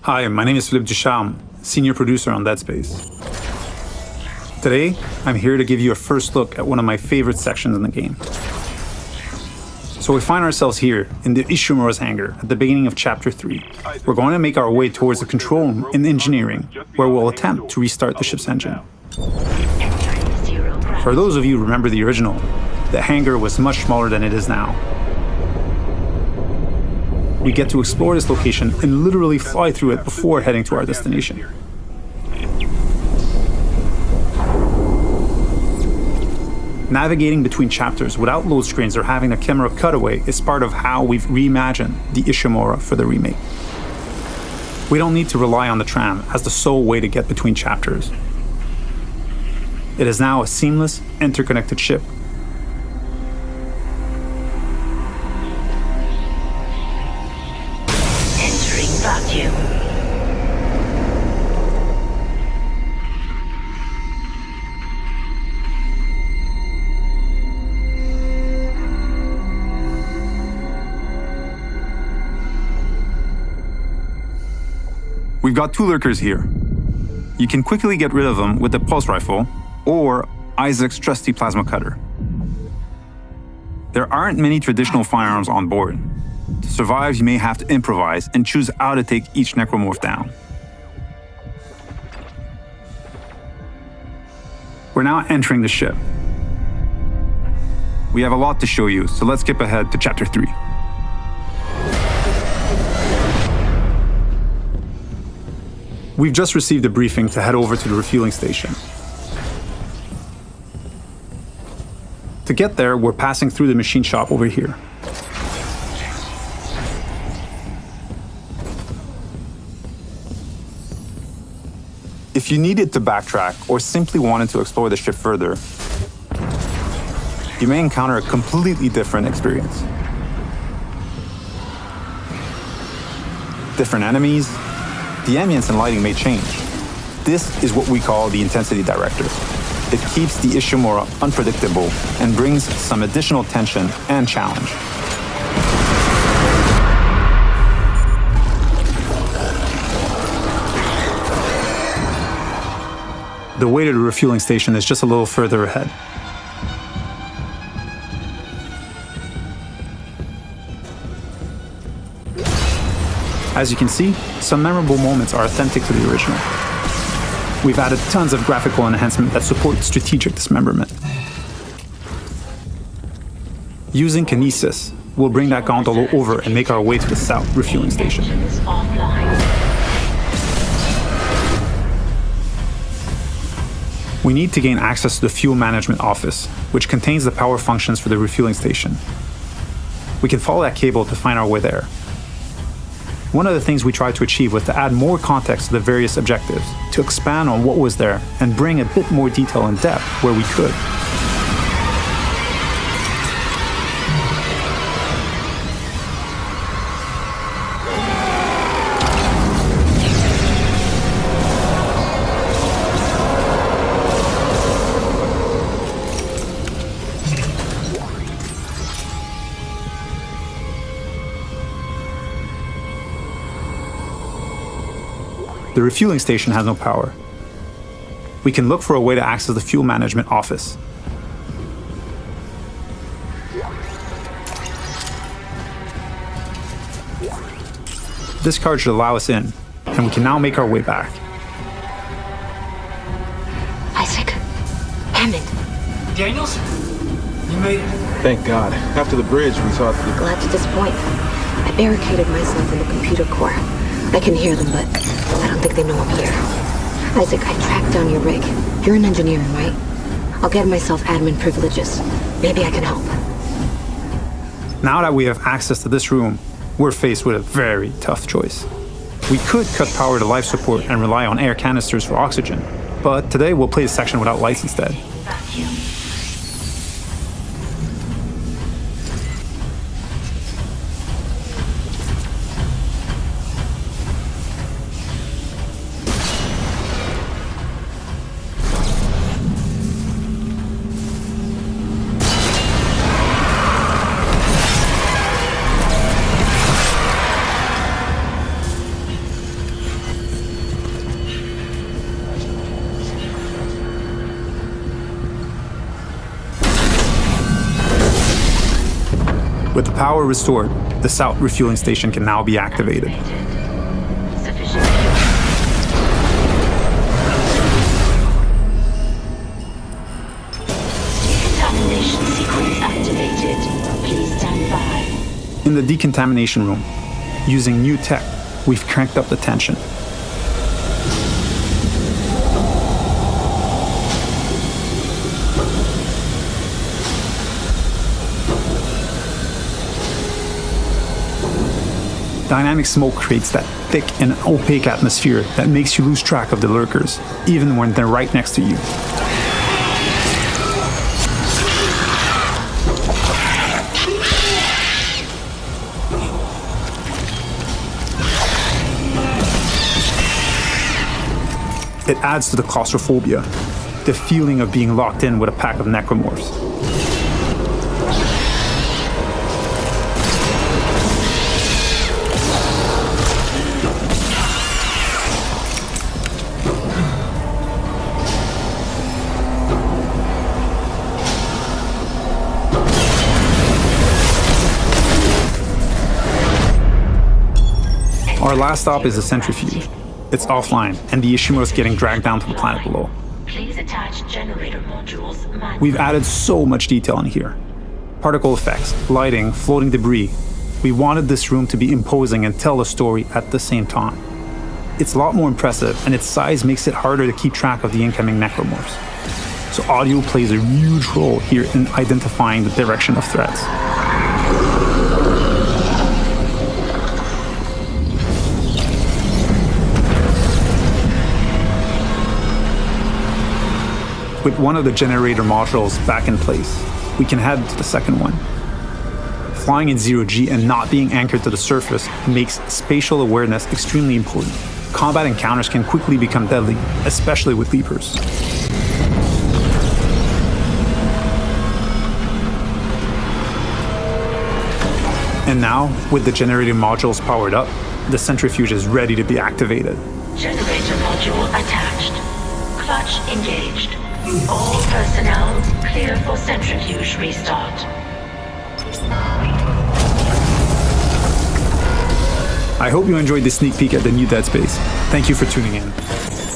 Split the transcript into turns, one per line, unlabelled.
Hi, my name is Philippe Ducharme, senior producer on Dead Space. Today, I'm here to give you a first look at one of my favorite sections in the game. So we find ourselves here in the Ishimura's hangar at the beginning of Chapter 3. We're going to make our way towards the control room in engineering, where we'll attempt to restart the ship's engine. For those of you who remember the original, the hangar was much smaller than it is now. We get to explore this location and literally fly through it before heading to our destination. Navigating between chapters without load screens or having a camera cutaway is part of how we've reimagined the Ishimura for the remake. We don't need to rely on the tram as the sole way to get between chapters. It is now a seamless, interconnected ship.
Entering vacuum.
We've got two lurkers here. You can quickly get rid of them with the pulse rifle or Isaac's trusty plasma cutter. There aren't many traditional firearms on board. To survive, you may have to improvise and choose how to take each necromorph down. We're now entering the ship. We have a lot to show you, so let's skip ahead to Chapter 3. We've just received a briefing to head over to the refueling station. To get there, we're passing through the machine shop over here. If you needed to backtrack or simply wanted to explore the ship further, you may encounter a completely different experience. Different enemies, the ambience and lighting may change. This is what we call the intensity director. It keeps the Ishimura unpredictable and brings some additional tension and challenge. The way to the refueling station is just a little further ahead. As you can see, some memorable moments are authentic to the original. We've added tons of graphical enhancement that support strategic dismemberment. Using kinesis, we'll bring that gondola over and make our way to the south refueling station. We need to gain access to the fuel management office, which contains the power functions for the refueling station. We can follow that cable to find our way there. One of the things we tried to achieve was to add more context to the various objectives, to expand on what was there and bring a bit more detail and depth where we could. The refueling station has no power. We can look for a way to access the fuel management office. This card should allow us in, and we can now make our way back.
Isaac. Hammond.
Daniels? You made it.
Thank God. After the bridge, we thought that...
Glad to disappoint. I barricaded myself in the computer core. I can hear them, but I don't think they know I'm here. Isaac, I tracked down your rig. You're an engineer, right? I'll get myself admin privileges. Maybe I can help.
Now that we have access to this room, we're faced with a very tough choice. We could cut power to life support and rely on air canisters for oxygen, but today we'll play a section without lights instead.
Vacuum.
With the power restored, the south refueling station can now be activated.
Sufficient decontamination sequence activated. Please stand by.
In the decontamination room, using new tech, we've cranked up the tension. Dynamic smoke creates that thick and opaque atmosphere that makes you lose track of the lurkers, even when they're right next to you. It adds to the claustrophobia, the feeling of being locked in with a pack of necromorphs. Our last stop is the centrifuge. It's offline, and the Ishimura is getting dragged down to the planet below.
Please attach generator modules manually.
We've added so much detail in here. Particle effects, lighting, floating debris. We wanted this room to be imposing and tell a story at the same time. It's a lot more impressive, and its size makes it harder to keep track of the incoming necromorphs. So audio plays a huge role here in identifying the direction of threats. With one of the generator modules back in place, we can head to the second one. Flying in zero-G and not being anchored to the surface makes spatial awareness extremely important. Combat encounters can quickly become deadly, especially with leapers. And now, with the generator modules powered up, the centrifuge is ready to be activated.
Generator module attached. Clutch engaged. All personnel clear for centrifuge restart.
I hope you enjoyed this sneak peek at the new Dead Space. Thank you for tuning in.